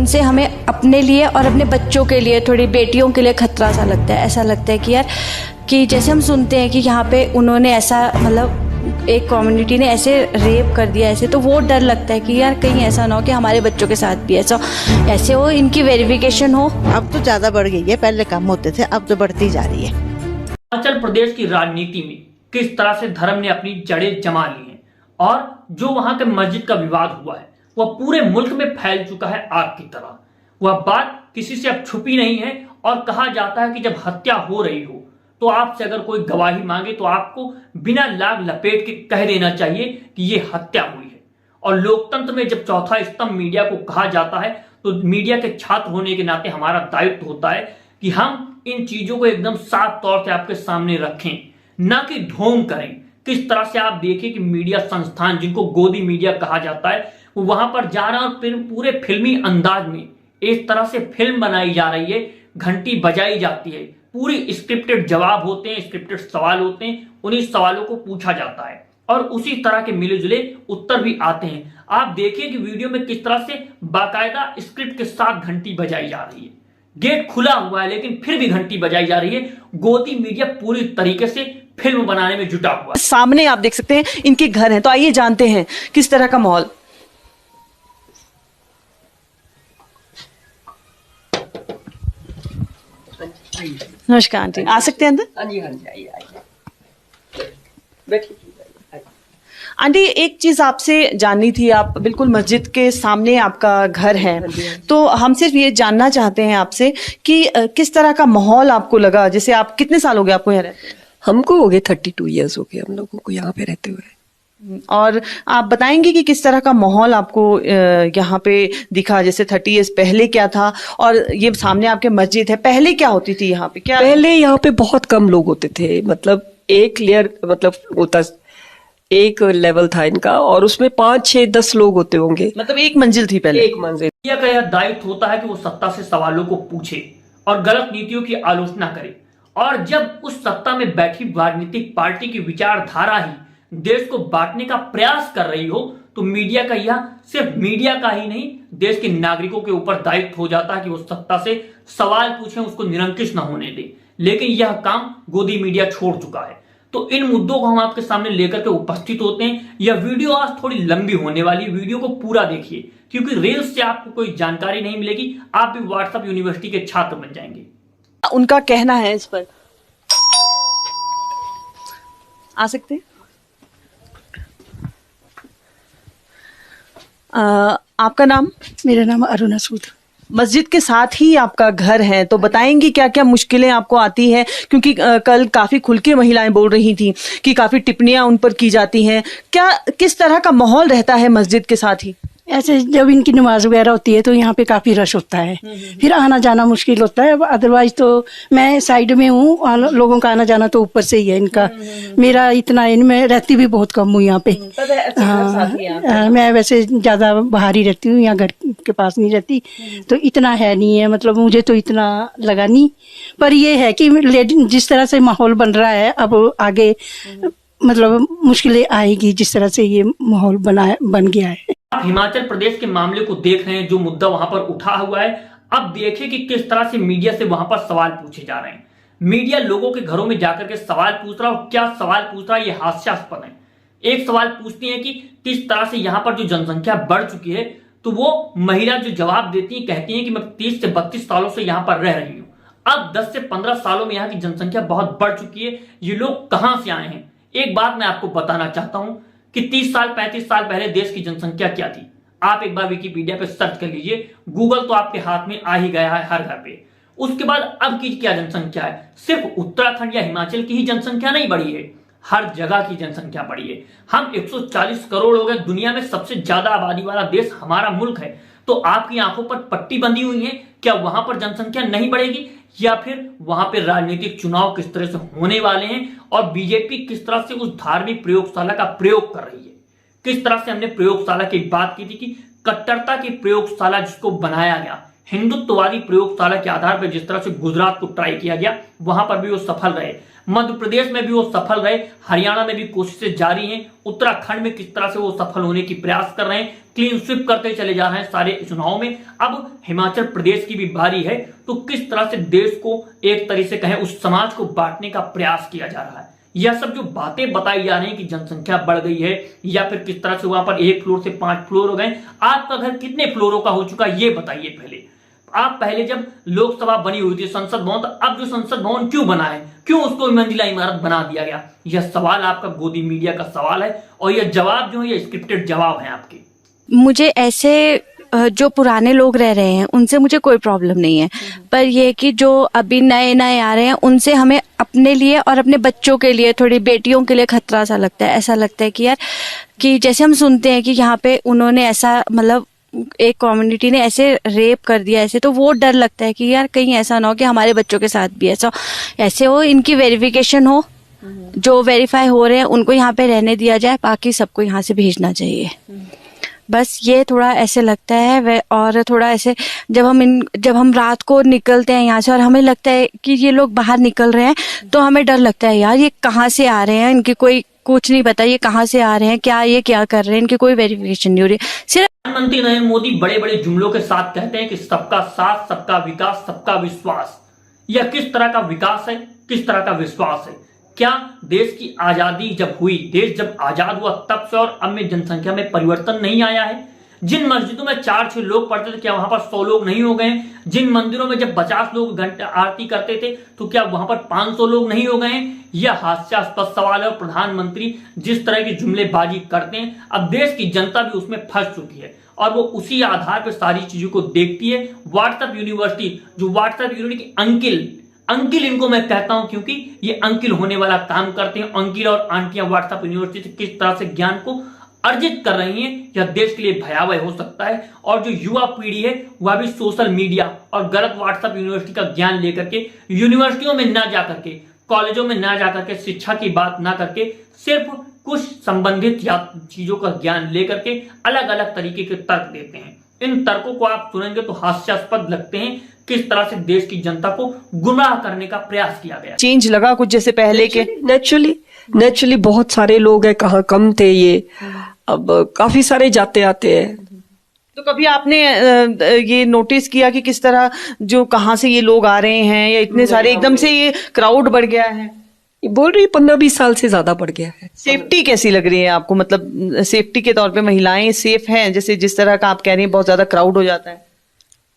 उनसे हमें अपने लिए और अपने बच्चों के लिए, थोड़ी बेटियों के लिए खतरा सा लगता है। ऐसा लगता है कि यार, कि जैसे हम सुनते हैं कि यहाँ पे उन्होंने ऐसा, मतलब एक कम्युनिटी ने ऐसे रेप कर दिया ऐसे, तो वो डर लगता है कि यार कहीं ऐसा ना हो कि हमारे बच्चों के साथ भी ऐसे हो, इनकी वेरिफिकेशन हो। अब तो ज़्यादा बढ़ गई है, पहले कम होते थे, अब तो बढ़ती जा रही है। हिमाचल प्रदेश की राजनीति में किस तरह से धर्म ने अपनी जड़ें जमा ली हैं और जो वहां के मस्जिद का विवाद हुआ है वह पूरे मुल्क में फैल चुका है आग की तरह। वह बात किसी से अब छुपी नहीं है और कहा जाता है कि जब हत्या हो रही हो तो आपसे अगर कोई गवाही मांगे तो आपको बिना लाग लपेट के कह देना चाहिए कि यह हत्या हुई है। और लोकतंत्र में जब चौथा स्तंभ मीडिया को कहा जाता है तो मीडिया के छात्र होने के नाते हमारा दायित्व होता है कि हम इन चीजों को एकदम साफ तौर से आपके सामने रखें, ना कि ढोंग करें। किस तरह से आप देखिए कि मीडिया संस्थान, जिनको गोदी मीडिया कहा जाता है, वो वहां पर जा रहा है और फिर पूरे फिल्मी अंदाज में इस तरह से फिल्म बनाई जा रही है, घंटी बजाई जाती है, पूरी स्क्रिप्टेड जवाब होते हैं, स्क्रिप्टेड सवाल होते हैं, उन्हीं सवालों को पूछा जाता है और उसी तरह के मिले जुले उत्तर भी आते हैं। आप देखिए कि वीडियो में किस तरह से बाकायदा स्क्रिप्ट के साथ घंटी बजाई जा रही है। गेट खुला हुआ है लेकिन फिर भी घंटी बजाई जा रही है। गोदी मीडिया पूरी तरीके से फिल्म बनाने में जुटा हुआ है। सामने आप देख सकते हैं इनके घर हैं, तो आइए जानते हैं किस तरह का माहौल। नमस्कार आंटी, आ सकते हैं अंदर? हाँ जी आइए बैठिए। आंटी, एक चीज आपसे जाननी थी, आप बिल्कुल मस्जिद के सामने आपका घर है, तो हम सिर्फ ये जानना चाहते हैं आपसे कि किस तरह का माहौल आपको लगा। जैसे आप कितने साल हो गए आपको यहाँ रहते? हमको हो गए 32 ईयर्स हो गए हम लोगों को यहाँ पे रहते हुए। और आप बताएंगे कि किस तरह का माहौल आपको यहाँ पे दिखा? जैसे 30 ईयर्स पहले क्या था और ये सामने आपके मस्जिद है, पहले क्या होती थी यहाँ पे? क्या पहले यहाँ पे बहुत कम लोग होते थे, मतलब एक लेयर, मतलब होता एक लेवल था इनका और उसमें 5, 6, 10 लोग होते होंगे। मतलब एक मंजिल थी पहले? एक मंजिल। मीडिया का यह दायित्व होता है कि वो सत्ता से सवालों को पूछे और गलत नीतियों की आलोचना करे। और जब उस सत्ता में बैठी राजनीतिक पार्टी की विचारधारा ही देश को बांटने का प्रयास कर रही हो तो मीडिया का यह सिर्फ मीडिया का ही नहीं, देश के नागरिकों के ऊपर दायित्व हो जाता है कि वो सत्ता से सवाल पूछें, उसको निरंकुश न होने दे। लेकिन यह काम गोदी मीडिया छोड़ चुका है। तो इन मुद्दों को हम आपके सामने लेकर के उपस्थित होते हैं। यह वीडियो आज थोड़ी लंबी होने वाली, वीडियो को पूरा देखिए क्योंकि रील्स से आपको कोई जानकारी नहीं मिलेगी, आप भी व्हाट्सएप यूनिवर्सिटी के छात्र बन जाएंगे। उनका कहना है इस पर। आ सकते हैं? आपका नाम? मेरा नाम अरुणा सूद। मस्जिद के साथ ही आपका घर है, तो बताएंगी क्या क्या मुश्किलें आपको आती हैं? क्योंकि कल काफी खुल के महिलाएं बोल रही थी कि काफी टिप्पणियां उन पर की जाती हैं। क्या किस तरह का माहौल रहता है मस्जिद के साथ ही? ऐसे जब इनकी नमाज वगैरह होती है तो यहाँ पे काफी रश होता है, फिर आना जाना मुश्किल होता है। अदरवाइज तो मैं साइड में हूँ, लोगों का आना जाना तो ऊपर से ही है इनका। मेरा इतना इनमें रहती भी बहुत कम हूँ यहाँ पे। हाँ, मैं वैसे ज्यादा बाहर ही रहती हूँ, यहाँ घर के पास नहीं रहती, तो इतना है नहीं है, मतलब मुझे तो इतना लगा नहीं। पर ये है कि जिस तरह से माहौल बन रहा है अब आगे मतलब मुश्किलें आएगी, जिस तरह से ये माहौल बन गया है। आप हिमाचल प्रदेश के मामले को देख रहे हैं, जो मुद्दा वहां पर उठा हुआ है। अब देखिए कि किस तरह से मीडिया से वहां पर सवाल पूछे जा रहे हैं। मीडिया लोगों के घरों में जाकर के सवाल पूछ रहा है और क्या सवाल पूछ रहा है, ये हास्यास्पद है। एक सवाल पूछती है कि किस तरह से यहाँ पर जो जनसंख्या बढ़ चुकी है, तो वो महिला जो जवाब देती है कहती है कि मैं 30 से 32 सालों से यहाँ पर रह रही हूँ। अब 10 से 15 सालों में यहाँ की जनसंख्या बहुत बढ़ चुकी है, ये लोग कहां से आए हैं? एक बात मैं आपको बताना चाहता हूं कि 30 साल 35 साल पहले देश की जनसंख्या क्या थी। आप एक बार विकिपीडिया पे सर्च कर लीजिए, गूगल तो आपके हाथ में आ ही गया है हर घर पे। उसके बाद अब की क्या जनसंख्या है? सिर्फ उत्तराखंड या हिमाचल की ही जनसंख्या नहीं बढ़ी है, हर जगह की जनसंख्या बढ़ी है। हम 140 करोड़ हो गए, दुनिया में सबसे ज्यादा आबादी वाला देश हमारा मुल्क है। तो आपकी आंखों पर पट्टी बंधी हुई है, क्या वहां पर जनसंख्या नहीं बढ़ेगी? या फिर वहां पे राजनीतिक चुनाव किस तरह से होने वाले हैं और बीजेपी किस तरह से उस धार्मिक प्रयोगशाला का प्रयोग कर रही है? किस तरह से हमने प्रयोगशाला की बात की थी कि कट्टरता की प्रयोगशाला जिसको बनाया गया, हिंदुत्ववादी प्रयोगशाला के आधार पर जिस तरह से गुजरात को ट्राई किया गया, वहां पर भी वो सफल रहे, मध्य प्रदेश में भी वो सफल रहे, हरियाणा में भी कोशिशें जारी हैं, उत्तराखंड में किस तरह से वो सफल होने की प्रयास कर रहे हैं, क्लीन स्वीप करते चले जा रहे हैं सारे चुनाव में। अब हिमाचल प्रदेश की भी बारी है, तो किस तरह से देश को एक तरह से कहें उस समाज को बांटने का प्रयास किया जा रहा है। यह सब जो बातें बताई जा रही हैं कि जनसंख्या बढ़ गई है या फिर किस तरह से वहां पर 1 फ्लोर से 5 फ्लोर हो गए, आपका घर कितने फ्लोरों का हो चुका ये बताइए। पहले आप पहले जब लोकसभा बनी हुई थी संसद भवन, तो अब जो संसद भवन क्यों बना है, क्यों उसको मंजिला इमारत बना दिया गया? यह सवाल आपका गोदी मीडिया का सवाल है और यह जवाब जो है ये स्क्रिप्टेड जवाब है आपके। मुझे ऐसे जो पुराने लोग रह रहे हैं उनसे मुझे कोई प्रॉब्लम नहीं है, पर ये कि जो अभी नए नए आ रहे हैं उनसे हमें अपने लिए और अपने बच्चों के लिए, थोड़ी बेटियों के लिए खतरा सा लगता है। ऐसा लगता है कि यार, कि जैसे हम सुनते हैं कि यहाँ पे उन्होंने ऐसा मतलब एक कम्युनिटी ने ऐसे रेप कर दिया ऐसे, तो वो डर लगता है कि यार कहीं ऐसा ना हो कि हमारे बच्चों के साथ भी ऐसे हो। इनकी वेरिफिकेशन हो, जो वेरीफाई हो रहे हैं उनको यहाँ पे रहने दिया जाए, बाकी सबको यहाँ से भेजना चाहिए। बस ये थोड़ा ऐसे लगता है। और थोड़ा ऐसे जब हम रात को निकलते हैं यहाँ से और हमें लगता है कि ये लोग बाहर निकल रहे हैं, तो हमें डर लगता है यार ये कहाँ से आ रहे हैं, इनकी कोई कुछ नहीं पता, ये कहाँ से आ रहे हैं, क्या कर रहे हैं, इनकी कोई वेरिफिकेशन नहीं हो रही। सिर्फ प्रधानमंत्री नरेंद्र मोदी बड़े बड़े जुमलों के साथ कहते हैं कि सबका साथ, सबका विकास, सबका विश्वास। यह किस तरह का विकास है, किस तरह का विश्वास है? क्या देश की आजादी जब हुई, देश जब आजाद हुआ तब से और अब में जनसंख्या में परिवर्तन नहीं आया है? जिन मस्जिदों में 4-6 लोग पढ़ते थे, क्या वहां पर 100 लोग नहीं हो गए? जिन मंदिरों में जब 50 लोग घंटे आरती करते थे, तो क्या वहां पर 500 लोग नहीं हो गए? यह हास्यास्पद सवाल है। और प्रधानमंत्री जिस तरह की जुमलेबाजी करते हैं, अब देश की जनता भी उसमें फंस चुकी है और वो उसी आधार पर सारी चीजों को देखती है। व्हाट्सएप यूनिवर्सिटी, जो व्हाट्सएप यूनिवर्सिटी अंकिल इनको मैं कहता हूं, क्योंकि ये अंकिल होने वाला काम करते हैं। अंकिल और आंटियां व्हाट्सएप यूनिवर्सिटी से किस तरह से ज्ञान को अर्जित कर रही हैं, यह देश के लिए भयावह हो सकता है। और जो युवा पीढ़ी है वह भी सोशल मीडिया और गलत व्हाट्सएप यूनिवर्सिटी का ज्ञान लेकर के यूनिवर्सिटियों में ना जाकर के, कॉलेजों में ना जाकर के, शिक्षा की बात ना करके, सिर्फ कुछ संबंधित चीजों का ज्ञान लेकर के अलग अलग तरीके के तर्क देते हैं। इन तर्कों को आप सुनेंगे तो हास्यास्पद लगते हैं, किस तरह से देश की जनता को गुमराह करने का प्रयास किया गया। चेंज लगा कुछ जैसे पहले के? नेचुरली बहुत सारे लोग हैं, कहाँ कम थे ये, अब काफी सारे जाते आते हैं। तो कभी आपने ये नोटिस किया कि किस तरह जो कहाँ से ये लोग आ रहे हैं, या इतने सारे एकदम से ये क्राउड बढ़ गया है? बोल रही 15-20 साल से ज्यादा बढ़ गया है। सेफ्टी कैसी लग रही है आपको? मतलब सेफ्टी के तौर पे महिलाएं सेफ हैं? जैसे जिस तरह का आप कह रही हैं बहुत ज्यादा क्राउड हो जाता है।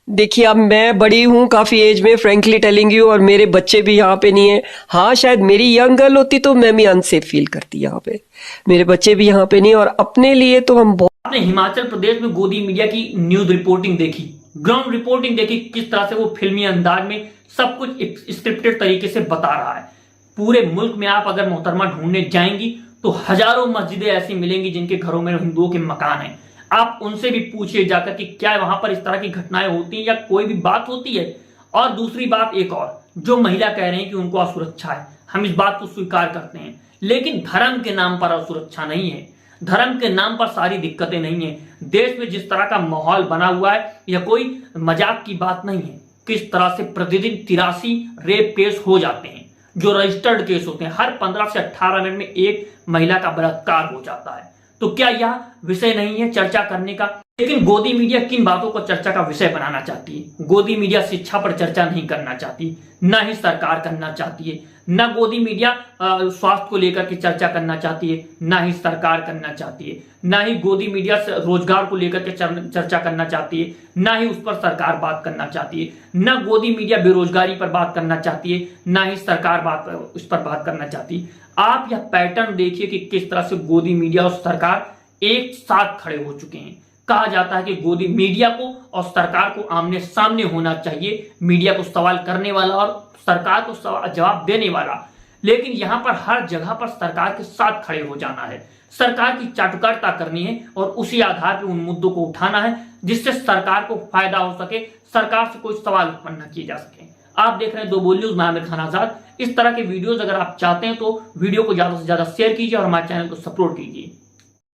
देखिए, अब मैं बड़ी हूँ काफी एज में, फ्रेंकली टेलिंग यू, और मेरे बच्चे भी यहाँ पे नहीं है। हाँ, शायद मेरी यंग गर्ल होती तो मैं भी अनसेफ फील करती यहाँ पे। मेरे बच्चे भी यहाँ पे नहीं, और अपने लिए तो हम बहुत। आपने हिमाचल प्रदेश में गोदी मीडिया की न्यूज रिपोर्टिंग देखी, ग्राउंड रिपोर्टिंग देखी, किस तरह से वो फिल्मी अंदाज में सब कुछ स्क्रिप्टेड तरीके से बता रहा है। पूरे मुल्क में आप अगर मोहतरमा ढूंढने जाएंगी तो हजारों मस्जिदें ऐसी मिलेंगी जिनके घरों में हिंदुओं के मकान हैं। आप उनसे भी पूछिए जाकर कि क्या वहां पर इस तरह की घटनाएं होती हैं या कोई भी बात होती है। और दूसरी बात एक और, जो महिला कह रहे हैं कि उनको असुरक्षा है, हम इस बात को स्वीकार करते हैं, लेकिन धर्म के नाम पर असुरक्षा नहीं है, धर्म के नाम पर सारी दिक्कतें नहीं है। देश में जिस तरह का माहौल बना हुआ है यह कोई मजाक की बात नहीं है। किस तरह से प्रतिदिन 83 रेप केस हो जाते हैं, जो रजिस्टर्ड केस होते हैं। हर 15 से 18 मिनट में एक महिला का बलात्कार हो जाता है। तो क्या यह विषय नहीं है चर्चा करने का? लेकिन गोदी मीडिया किन बातों को चर्चा का विषय बनाना चाहती है? गोदी मीडिया शिक्षा पर चर्चा नहीं करना चाहती, ना ही सरकार करना चाहती है। ना गोदी मीडिया स्वास्थ्य को लेकर के चर्चा करना चाहती है, ना ही सरकार करना चाहती है। ना ही गोदी मीडिया रोजगार को लेकर के चर्चा करना चाहती है, ना ही उस पर सरकार बात करना चाहती है। ना गोदी मीडिया बेरोजगारी पर बात करना चाहती है, ना ही सरकार उस पर बात करना चाहती है। आप यह पैटर्न देखिए कि किस तरह से गोदी मीडिया और सरकार एक साथ खड़े हो चुके हैं। कहा जाता है कि गोदी मीडिया को और सरकार को आमने सामने होना चाहिए, मीडिया को सवाल करने वाला और सरकार को जवाब देने वाला। लेकिन यहां पर हर जगह पर सरकार के साथ खड़े हो जाना है, सरकार की चाटुकारिता करनी है और उसी आधार पर उन मुद्दों को उठाना है जिससे सरकार को फायदा हो सके, सरकार से कोई सवाल उत्पन्न न किए जा सके। आप देख रहे हैं 2 बोल न्यूज, मैं आमिर खान आजाद। इस तरह के वीडियोस अगर आप चाहते हैं तो वीडियो को ज्यादा से ज्यादा शेयर कीजिए और हमारे चैनल को सपोर्ट कीजिए।